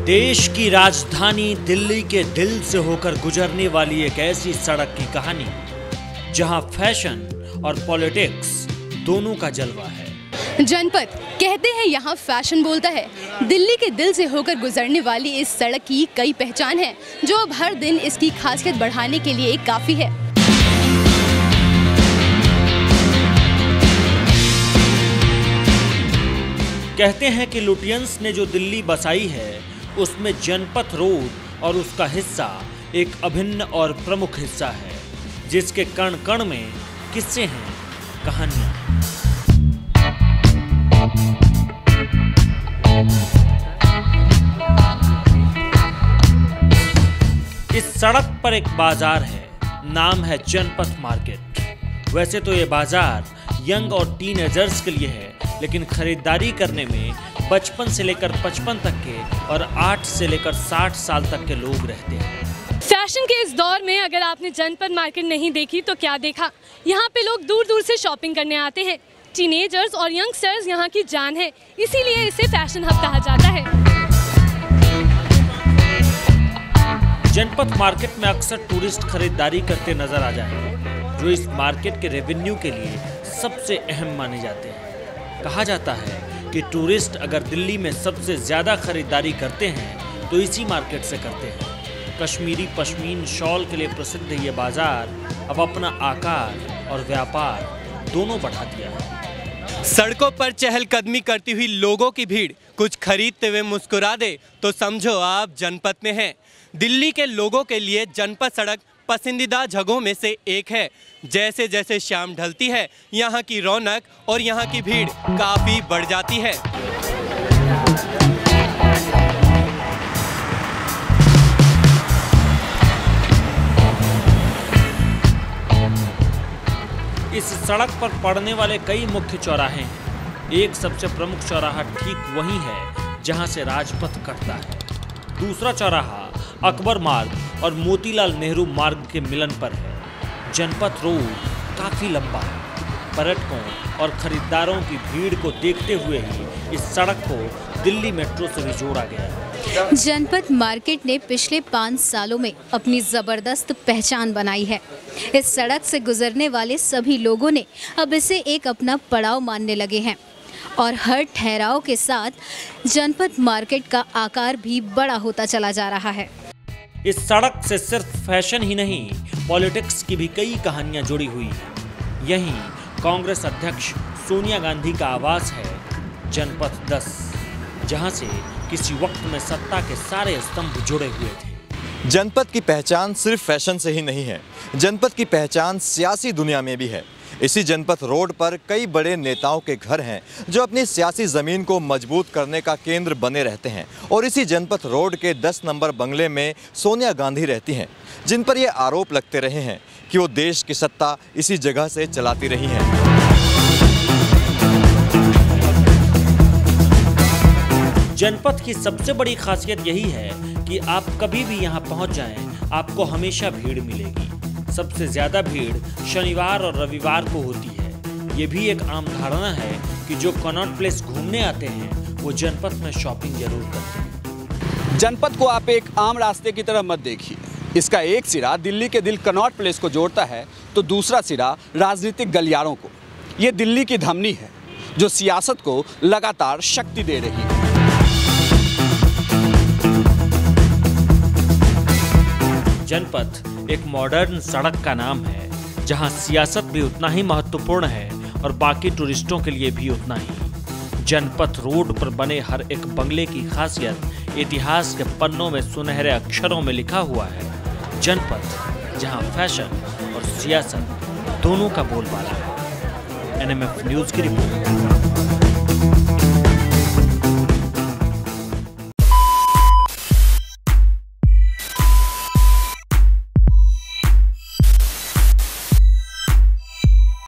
देश की राजधानी दिल्ली के दिल से होकर गुजरने वाली एक ऐसी सड़क की कहानी जहां फैशन और पॉलिटिक्स दोनों का जलवा है। जनपद कहते हैं यहाँ फैशन बोलता है। दिल्ली के दिल से होकर गुजरने वाली इस सड़क की कई पहचान है जो अब हर दिन इसकी खासियत बढ़ाने के लिए काफी है। कहते हैं कि लुटियंस ने जो दिल्ली बसाई है उसमें जनपथ रोड और उसका हिस्सा एक अभिन्न और प्रमुख हिस्सा है, जिसके कण कण में किस्से हैं, कहानियां। इस सड़क पर एक बाजार है, नाम है जनपथ मार्केट। वैसे तो ये बाजार यंग और टीनेजर्स के लिए है, लेकिन खरीदारी करने में 55 से लेकर 55 तक के और 8 से लेकर 60 साल तक के लोग रहते हैं। फैशन के इस दौर में अगर आपने जनपद मार्केट नहीं देखी तो क्या देखा। यहाँ पे लोग दूर दूर से शॉपिंग करने आते हैं। टीनेजर्स और यंगस्टर्स यहाँ की जान है, इसीलिए इसे फैशन हब कहा जाता है। जनपथ मार्केट में अक्सर टूरिस्ट खरीदारी करते नजर आ जाएंगे, जो इस मार्केट के रेवेन्यू के लिए सबसे अहम माने जाते हैं। कहा जाता है कि टूरिस्ट अगर दिल्ली में सबसे ज्यादा खरीदारी करते हैं तो इसी मार्केट से करते हैं। कश्मीरी पश्मीन शॉल के लिए प्रसिद्ध ये बाजार अब अपना आकार और व्यापार दोनों बढ़ा दिया है। सड़कों पर चहलकदमी करती हुई लोगों की भीड़ कुछ खरीदते हुए मुस्कुरा दे तो समझो आप जनपद में हैं। दिल्ली के लोगों के लिए जनपद सड़क पसंदीदा जगहों में से एक है। जैसे जैसे शाम ढलती है, यहाँ की रौनक और यहाँ की भीड़ काफी बढ़ जाती है। इस सड़क पर पड़ने वाले कई मुख्य चौराहे हैं। एक सबसे प्रमुख चौराहा ठीक वही है जहां से राजपथ कटता है। दूसरा चौराहा अकबर मार्ग और मोतीलाल नेहरू मार्ग के मिलन पर है। जनपथ रोड काफी लंबा है। पर्यटकों और खरीदारों की भीड़ को देखते हुए ही इस सड़क को दिल्ली मेट्रो से भी जोड़ा गया है। जनपथ मार्केट ने पिछले 5 सालों में अपनी जबरदस्त पहचान बनाई है। इस सड़क से गुजरने वाले सभी लोगों ने अब इसे एक अपना पड़ाव मानने लगे हैं और हर ठहराव के साथ जनपथ मार्केट का आकार भी बड़ा होता चला जा रहा है। इस सड़क से सिर्फ फैशन ही नहीं, पॉलिटिक्स की भी कई कहानियां जुड़ी हुई हैं। यहीं कांग्रेस अध्यक्ष सोनिया गांधी का आवास है जनपथ 10, जहां से किसी वक्त में सत्ता के सारे स्तंभ जुड़े हुए थे। जनपद की पहचान सिर्फ फैशन से ही नहीं है, जनपद की पहचान सियासी दुनिया में भी है। इसी जनपथ रोड पर कई बड़े नेताओं के घर हैं जो अपनी सियासी ज़मीन को मजबूत करने का केंद्र बने रहते हैं। और इसी जनपथ रोड के 10 नंबर बंगले में सोनिया गांधी रहती हैं, जिन पर ये आरोप लगते रहे हैं कि वो देश की सत्ता इसी जगह से चलाती रही हैं। जनपथ की सबसे बड़ी खासियत यही है कि आप कभी भी यहाँ पहुँच जाएं, आपको हमेशा भीड़ मिलेगी। सबसे ज्यादा भीड़ शनिवार और रविवार को होती है। ये भी एक आम धारणा है कि जो कनॉट प्लेस घूमने आते हैं वो जनपथ में शॉपिंग जरूर करते हैं। जनपथ को आप एक आम रास्ते की तरह मत देखिए। इसका एक सिरा दिल्ली के दिल कनॉट प्लेस को जोड़ता है तो दूसरा सिरा राजनीतिक गलियारों को। ये दिल्ली की धमनी है जो सियासत को लगातार शक्ति दे रही है। जनपथ एक मॉडर्न सड़क का नाम है, जहां सियासत भी उतना ही महत्वपूर्ण है और बाकी टूरिस्टों के लिए भी उतना ही। जनपथ रोड पर बने हर एक बंगले की खासियत इतिहास के पन्नों में सुनहरे अक्षरों में लिखा हुआ है। जनपथ जहां फैशन और सियासत दोनों का बोलबाला है। NMF न्यूज़ की रिपोर्ट।